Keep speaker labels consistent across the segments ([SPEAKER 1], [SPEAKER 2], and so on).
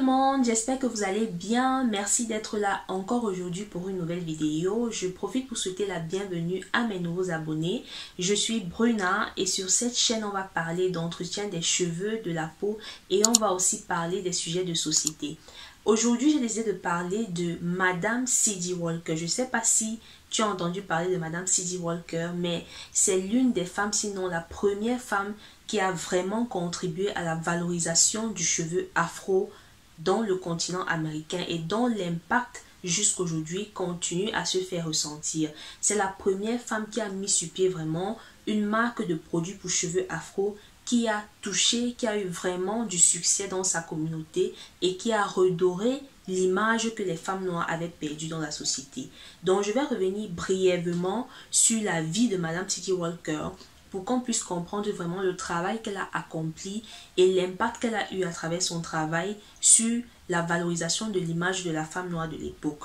[SPEAKER 1] le monde, j'espère que vous allez bien. Merci d'être là encore aujourd'hui pour une nouvelle vidéo. Je profite pour souhaiter la bienvenue à mes nouveaux abonnés. Je suis Bruna et sur cette chaîne, on va parler d'entretien des cheveux, de la peau et on va aussi parler des sujets de société. Aujourd'hui, j'ai décidé de parler de Madame C.D. Walker. Je ne sais pas si tu as entendu parler de Madame C.D. Walker, mais c'est l'une des femmes, sinon la première femme qui a vraiment contribué à la valorisation du cheveu afro dans le continent américain et dont l'impact jusqu'aujourd'hui continue à se faire ressentir. C'est la première femme qui a mis sur pied vraiment une marque de produits pour cheveux afro qui a touché, qui a eu vraiment du succès dans sa communauté et qui a redoré l'image que les femmes noires avaient perdue dans la société. Donc je vais revenir brièvement sur la vie de Madame C.D. Walker pour qu'on puisse comprendre vraiment le travail qu'elle a accompli et l'impact qu'elle a eu à travers son travail sur la valorisation de l'image de la femme noire de l'époque.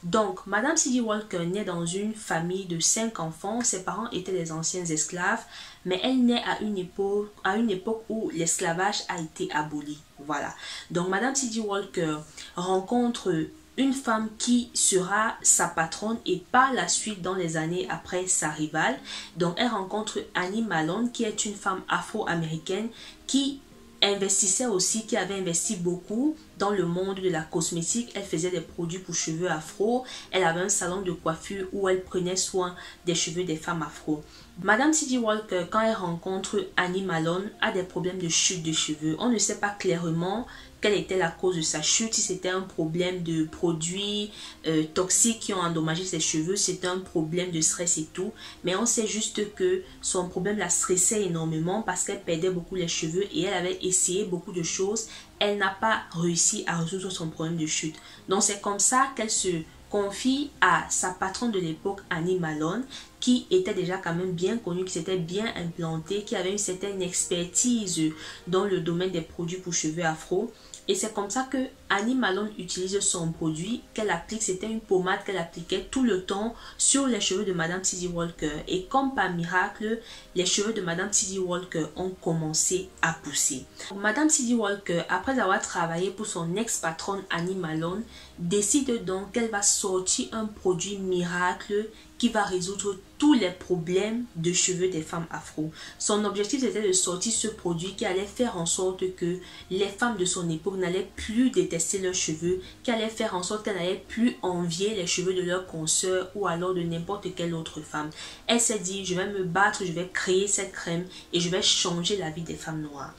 [SPEAKER 1] Donc, Madame C.D. Walker naît dans une famille de 5 enfants. Ses parents étaient des anciens esclaves, mais elle naît à une époque où l'esclavage a été aboli. Voilà. Donc, Madame C.D. Walker rencontre une femme qui sera sa patronne et par la suite, dans les années après, sa rivale. Donc, elle rencontre Annie Malone, qui est une femme afro-américaine qui investissait aussi, qui avait investi beaucoup dans le monde de la cosmétique. Elle faisait des produits pour cheveux afro. Elle avait un salon de coiffure où elle prenait soin des cheveux des femmes afro. Madame C.D. Walker, quand elle rencontre Annie Malone, a des problèmes de chute de cheveux. On ne sait pas clairement quelle était la cause de sa chute, si c'était un problème de produits toxiques qui ont endommagé ses cheveux, c'était un problème de stress et tout. Mais on sait juste que son problème la stressait énormément parce qu'elle perdait beaucoup les cheveux et elle avait essayé beaucoup de choses. Elle n'a pas réussi à résoudre son problème de chute. Donc c'est comme ça qu'elle se confie à sa patronne de l'époque, Annie Malone, qui était déjà quand même bien connue, qui s'était bien implantée, qui avait une certaine expertise dans le domaine des produits pour cheveux afro. Et c'est comme ça que Annie Malone utilise son produit qu'elle applique. C'était une pommade qu'elle appliquait tout le temps sur les cheveux de Madame C.D. Walker. Et comme par miracle, les cheveux de Madame C.D. Walker ont commencé à pousser. Madame C.D. Walker, après avoir travaillé pour son ex-patronne Annie Malone, décide donc qu'elle va sortir un produit miracle qui va résoudre tous les problèmes de cheveux des femmes afro. Son objectif était de sortir ce produit qui allait faire en sorte que les femmes de son époque n'allaient plus détester leurs cheveux, qui allait faire en sorte qu'elles n'allaient plus envier les cheveux de leurs consoeurs ou alors de n'importe quelle autre femme. Elle s'est dit, je vais me battre, je vais créer cette crème et je vais changer la vie des femmes noires.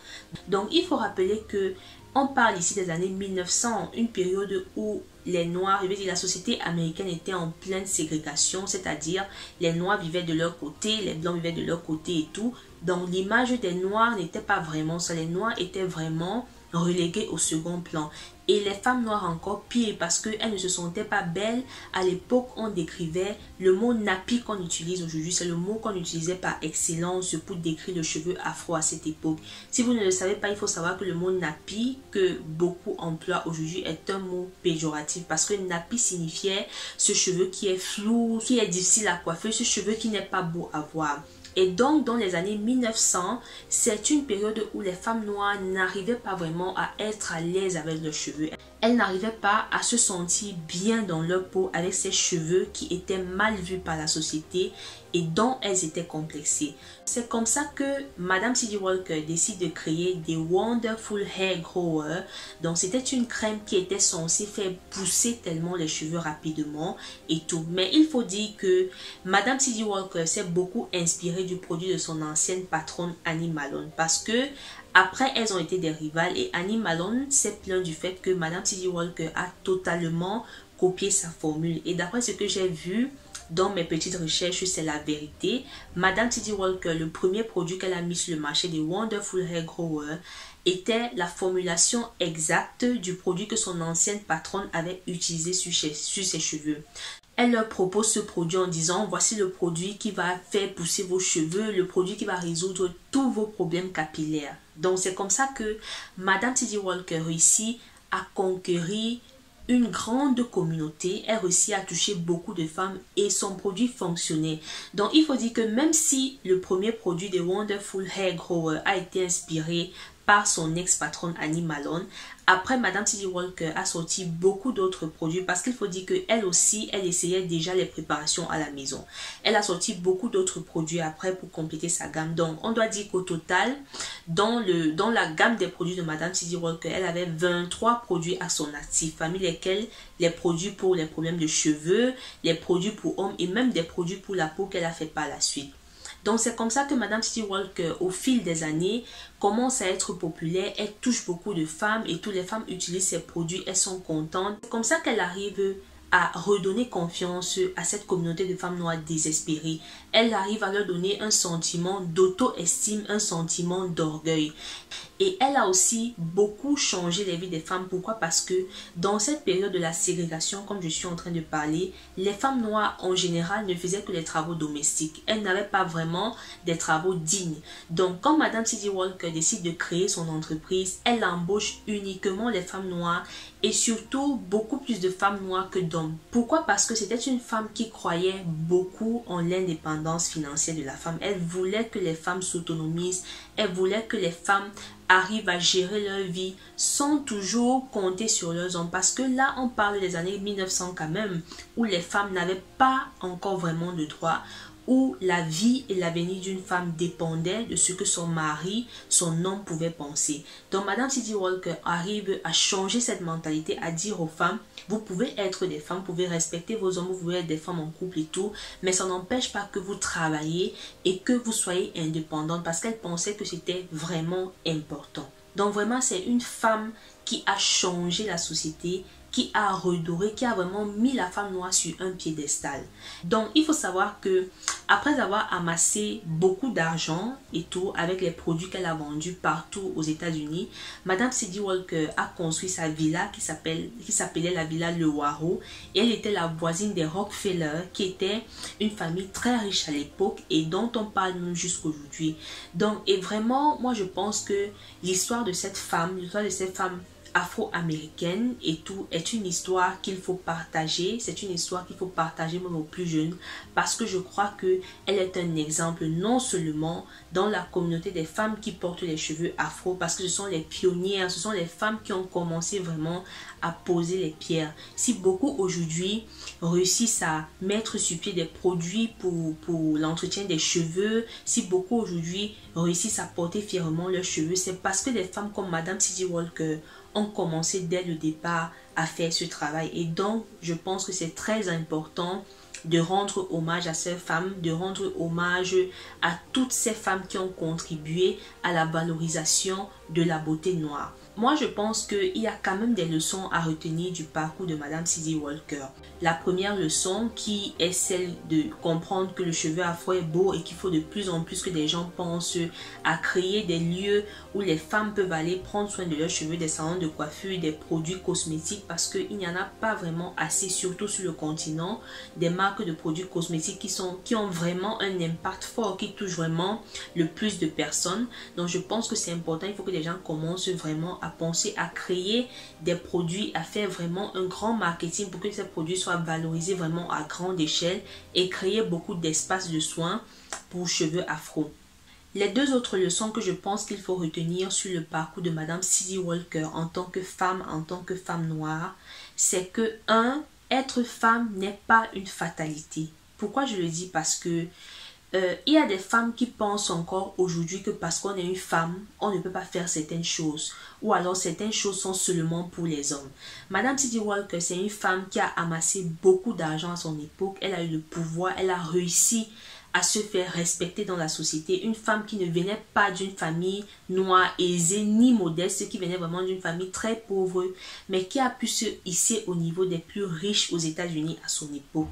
[SPEAKER 1] Donc il faut rappeler que on parle ici des années 1900, une période où les Noirs, je veux dire, la société américaine était en pleine ségrégation, c'est-à-dire les Noirs vivaient de leur côté, les Blancs vivaient de leur côté et tout. Donc l'image des Noirs n'était pas vraiment ça, les Noirs étaient vraiment relégués au second plan. Et les femmes noires encore pire parce qu'elles ne se sentaient pas belles. À l'époque, on décrivait le mot nappy qu'on utilise aujourd'hui. C'est le mot qu'on utilisait par excellence pour décrire le cheveu afro à cette époque. Si vous ne le savez pas, il faut savoir que le mot nappy, que beaucoup emploient aujourd'hui, est un mot péjoratif. Parce que nappy signifiait ce cheveu qui est flou, qui est difficile à coiffer, ce cheveu qui n'est pas beau à voir. Et donc, dans les années 1900, c'est une période où les femmes noires n'arrivaient pas vraiment à être à l'aise avec leurs cheveux. Elles n'arrivaient pas à se sentir bien dans leur peau avec ces cheveux qui étaient mal vus par la société et dont elles étaient complexées. C'est comme ça que Madame C.D. Walker décide de créer des Wonderful Hair Grower. Donc c'était une crème qui était censée faire pousser tellement les cheveux rapidement et tout. Mais il faut dire que Madame C.D. Walker s'est beaucoup inspirée du produit de son ancienne patronne Annie Malone parce que après, elles ont été des rivales et Annie Malone s'est plaint du fait que Madame C.D. Walker a totalement copié sa formule. Et d'après ce que j'ai vu dans mes petites recherches, c'est la vérité. Madame C.D. Walker, le premier produit qu'elle a mis sur le marché des Wonderful Hair Grower était la formulation exacte du produit que son ancienne patronne avait utilisé sur ses cheveux. Elle leur propose ce produit en disant, voici le produit qui va faire pousser vos cheveux, le produit qui va résoudre tous vos problèmes capillaires. Donc c'est comme ça que Madame C.D. Walker réussit à conquérir une grande communauté, elle réussit à toucher beaucoup de femmes et son produit fonctionnait. Donc il faut dire que même si le premier produit de Wonderful Hair Grower a été inspiré par son ex-patronne Annie Malone. Après, Madame C.D. Walker a sorti beaucoup d'autres produits parce qu'il faut dire qu'elle aussi, elle essayait déjà les préparations à la maison. Elle a sorti beaucoup d'autres produits après pour compléter sa gamme. Donc, on doit dire qu'au total, dans la gamme des produits de Madame C.D. Walker, elle avait 23 produits à son actif, parmi lesquels les produits pour les problèmes de cheveux, les produits pour hommes et même des produits pour la peau qu'elle a fait par la suite. Donc c'est comme ça que Madame C.D. Walker, au fil des années, commence à être populaire. Elle touche beaucoup de femmes et toutes les femmes utilisent ses produits. Elles sont contentes. C'est comme ça qu'elle arrive à redonner confiance à cette communauté de femmes noires désespérées. Elle arrive à leur donner un sentiment d'auto-estime, un sentiment d'orgueil. Et elle a aussi beaucoup changé les vies des femmes. Pourquoi? Parce que dans cette période de la ségrégation, comme je suis en train de parler, les femmes noires en général ne faisaient que les travaux domestiques. Elles n'avaient pas vraiment des travaux dignes. Donc quand Madame C.D. Walker décide de créer son entreprise, elle embauche uniquement les femmes noires et surtout beaucoup plus de femmes noires que d'hommes. Pourquoi? Parce que c'était une femme qui croyait beaucoup en l'indépendance financière de la femme. Elle voulait que les femmes s'autonomisent. Elle voulait que les femmes arrivent à gérer leur vie sans toujours compter sur leurs hommes. Parce que là, on parle des années 1900 quand même, où les femmes n'avaient pas encore vraiment de droits, où la vie et l'avenir d'une femme dépendaient de ce que son mari, son homme pouvait penser. Donc Madame C.D. Walker arrive à changer cette mentalité, à dire aux femmes, vous pouvez être des femmes, vous pouvez respecter vos hommes, vous pouvez être des femmes en couple et tout, mais ça n'empêche pas que vous travaillez et que vous soyez indépendantes, parce qu'elle pensait que c'était vraiment important. Donc vraiment, c'est une femme qui a changé la société, qui a redoré, qui a vraiment mis la femme noire sur un piédestal. Donc il faut savoir que après avoir amassé beaucoup d'argent et tout avec les produits qu'elle a vendus partout aux États-Unis, Madame C.D. Walker a construit sa villa qui s'appelait la villa Le Waro, et elle était la voisine des Rockefeller, qui était une famille très riche à l'époque et dont on parle même jusqu'aujourd'hui. Donc et vraiment, moi je pense que l'histoire de cette femme afro-américaine et tout est une histoire qu'il faut partager. C'est une histoire qu'il faut partager même aux plus jeunes, parce que je crois que elle est un exemple non seulement dans la communauté des femmes qui portent les cheveux afro, parce que ce sont les pionnières, ce sont les femmes qui ont commencé vraiment à poser les pierres. Si beaucoup aujourd'hui réussissent à mettre sur pied des produits pour l'entretien des cheveux, si beaucoup aujourd'hui réussissent à porter fièrement leurs cheveux, c'est parce que des femmes comme Madame C.D. Walker ont commencé dès le départ à faire ce travail. Et donc, je pense que c'est très important de rendre hommage à ces femmes, de rendre hommage à toutes ces femmes qui ont contribué à la valorisation de la beauté noire. Moi, je pense qu'il y a quand même des leçons à retenir du parcours de Madame C.D. Walker. La première leçon qui est celle de comprendre que le cheveu afro est beau et qu'il faut de plus en plus que des gens pensent à créer des lieux où les femmes peuvent aller prendre soin de leurs cheveux, des salons de coiffure, des produits cosmétiques, parce qu'il n'y en a pas vraiment assez, surtout sur le continent, des marques de produits cosmétiques qui ont vraiment un impact fort, qui touchent vraiment le plus de personnes. Donc je pense que c'est important, il faut que les gens commencent vraiment à penser à créer des produits, à faire vraiment un grand marketing pour que ces produits soient valorisés vraiment à grande échelle et créer beaucoup d'espaces de soins pour cheveux afro. Les deux autres leçons que je pense qu'il faut retenir sur le parcours de Madame C.D. Walker en tant que femme noire, c'est que 1. Être femme n'est pas une fatalité. Pourquoi je le dis? Parce que il y a des femmes qui pensent encore aujourd'hui que parce qu'on est une femme, on ne peut pas faire certaines choses. Ou alors certaines choses sont seulement pour les hommes. Madame C.D. Walker, c'est une femme qui a amassé beaucoup d'argent à son époque. Elle a eu le pouvoir, elle a réussi à se faire respecter dans la société. Une femme qui ne venait pas d'une famille noire aisée ni modeste, qui venait vraiment d'une famille très pauvre, mais qui a pu se hisser au niveau des plus riches aux États-Unis à son époque,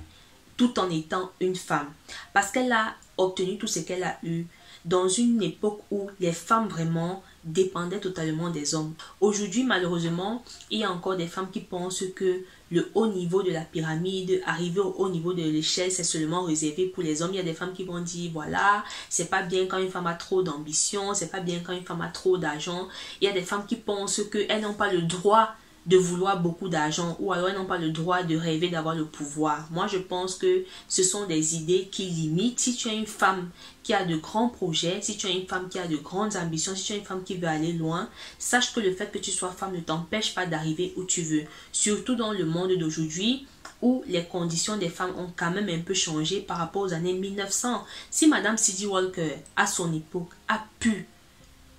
[SPEAKER 1] tout en étant une femme. Parce qu'elle a obtenu tout ce qu'elle a eu dans une époque où les femmes vraiment dépendaient totalement des hommes. Aujourd'hui, malheureusement, il y a encore des femmes qui pensent que le haut niveau de la pyramide, arriver au haut niveau de l'échelle, c'est seulement réservé pour les hommes. Il y a des femmes qui vont dire, voilà, c'est pas bien quand une femme a trop d'ambition, c'est pas bien quand une femme a trop d'argent. Il y a des femmes qui pensent qu'elles n'ont pas le droit de vouloir beaucoup d'argent ou alors elles n'ont pas le droit de rêver d'avoir le pouvoir. Moi, je pense que ce sont des idées qui limitent. Si tu es une femme qui a de grands projets, si tu es une femme qui a de grandes ambitions, si tu es une femme qui veut aller loin, sache que le fait que tu sois femme ne t'empêche pas d'arriver où tu veux. Surtout dans le monde d'aujourd'hui où les conditions des femmes ont quand même un peu changé par rapport aux années 1900. Si Madame C.D. Walker, à son époque,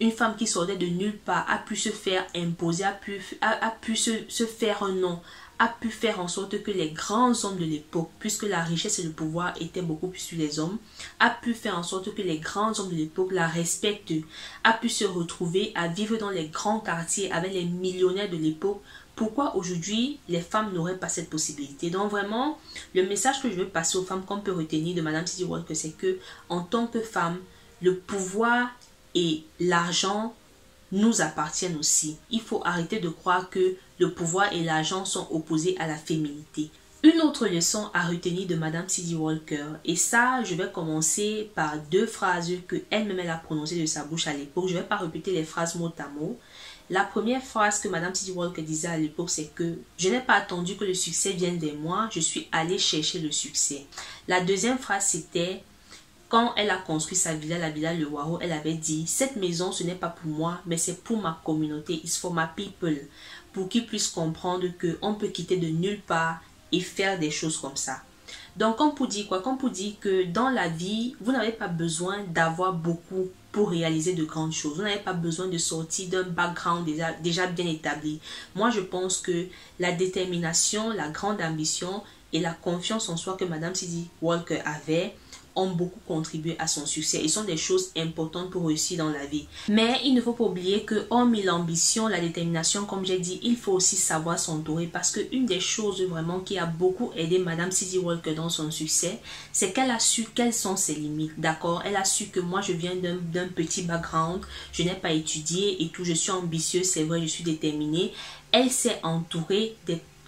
[SPEAKER 1] une femme qui sortait de nulle part, a pu se faire imposer, a pu se faire un nom, a pu faire en sorte que les grands hommes de l'époque, puisque la richesse et le pouvoir étaient beaucoup plus sur les hommes, a pu faire en sorte que les grands hommes de l'époque la respectent, a pu se retrouver à vivre dans les grands quartiers avec les millionnaires de l'époque. Pourquoi aujourd'hui les femmes n'auraient pas cette possibilité? Donc vraiment, le message que je veux passer aux femmes qu'on peut retenir de Madame C.D. Walker, c'est que en tant que femme, le pouvoir et l'argent nous appartiennent aussi. Il faut arrêter de croire que le pouvoir et l'argent sont opposés à la féminité. Une autre leçon à retenir de Madame C.D. Walker, et ça, je vais commencer par deux phrases que elle-même a prononcées de sa bouche à l'époque. Je ne vais pas répéter les phrases mot à mot. La première phrase que Madame C.D. Walker disait à l'époque, c'est que je n'ai pas attendu que le succès vienne vers moi, je suis allée chercher le succès. La deuxième phrase, c'était quand elle a construit sa villa, la villa Le Waro, elle avait dit, cette maison, ce n'est pas pour moi, mais c'est pour ma communauté, it's for my people, pour qu'ils puissent comprendre qu'on peut quitter de nulle part et faire des choses comme ça. Donc, comme pour dire quoi? Comme pour dire que dans la vie, vous n'avez pas besoin d'avoir beaucoup pour réaliser de grandes choses. Vous n'avez pas besoin de sortir d'un background déjà bien établi. Moi, je pense que la détermination, la grande ambition et la confiance en soi que Madame C.D. Walker avait ont beaucoup contribué à son succès et sont des choses importantes pour réussir dans la vie. Mais il ne faut pas oublier que hormis l'ambition, la détermination, comme j'ai dit, il faut aussi savoir s'entourer parce que une des choses vraiment qui a beaucoup aidé Madame C.D. Walker dans son succès, c'est qu'elle a su quelles sont ses limites, d'accord? Elle a su que moi je viens d'un petit background, je n'ai pas étudié et tout, je suis ambitieuse, c'est vrai, je suis déterminée. Elle s'est entourée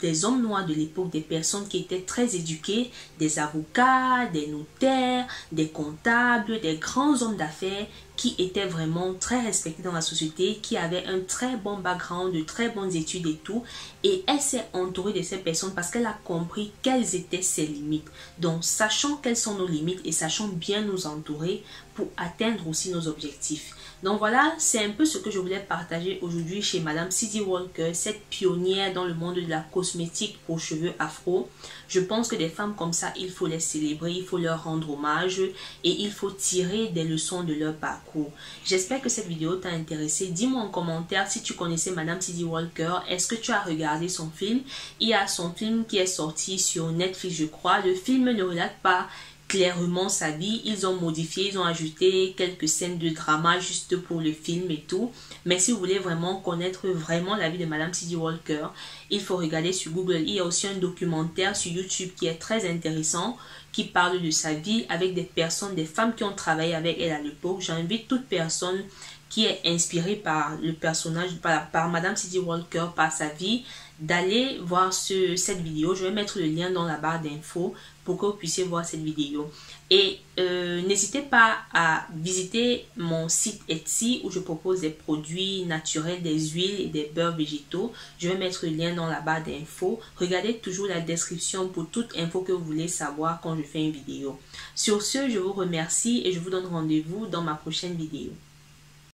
[SPEAKER 1] des hommes noirs de l'époque, des personnes qui étaient très éduquées, des avocats, des notaires, des comptables, des grands hommes d'affaires qui étaient vraiment très respectés dans la société, qui avaient un très bon background, de très bonnes études et tout. Et elle s'est entourée de ces personnes parce qu'elle a compris quelles étaient ses limites. Donc, sachant quelles sont nos limites et sachant bien nous entourer pour atteindre aussi nos objectifs. Donc voilà, c'est un peu ce que je voulais partager aujourd'hui chez Madame C.D. Walker, cette pionnière dans le monde de la cosmétique aux cheveux afro. Je pense que des femmes comme ça, il faut les célébrer, il faut leur rendre hommage et il faut tirer des leçons de leur parcours. J'espère que cette vidéo t'a intéressé. Dis-moi en commentaire si tu connaissais Madame C.D. Walker. Est-ce que tu as regardé son film? Il y a son film qui est sorti sur Netflix, je crois. Le film ne relate pas clairement sa vie, ils ont modifié, ils ont ajouté quelques scènes de drama juste pour le film et tout. Mais si vous voulez vraiment connaître vraiment la vie de Madame C.D. Walker, il faut regarder sur Google. Il y a aussi un documentaire sur YouTube qui est très intéressant, qui parle de sa vie avec des personnes, des femmes qui ont travaillé avec elle à l'époque. J'invite toute personne qui est inspirée par le personnage, par Madame C.D. Walker, par sa vie, d'aller voir cette vidéo. Je vais mettre le lien dans la barre d'infos pour que vous puissiez voir cette vidéo. Et n'hésitez pas à visiter mon site Etsy où je propose des produits naturels, des huiles et des beurres végétaux. Je vais mettre le lien dans la barre d'infos. Regardez toujours la description pour toute info que vous voulez savoir quand je fais une vidéo. Sur ce, je vous remercie et je vous donne rendez-vous dans ma prochaine vidéo.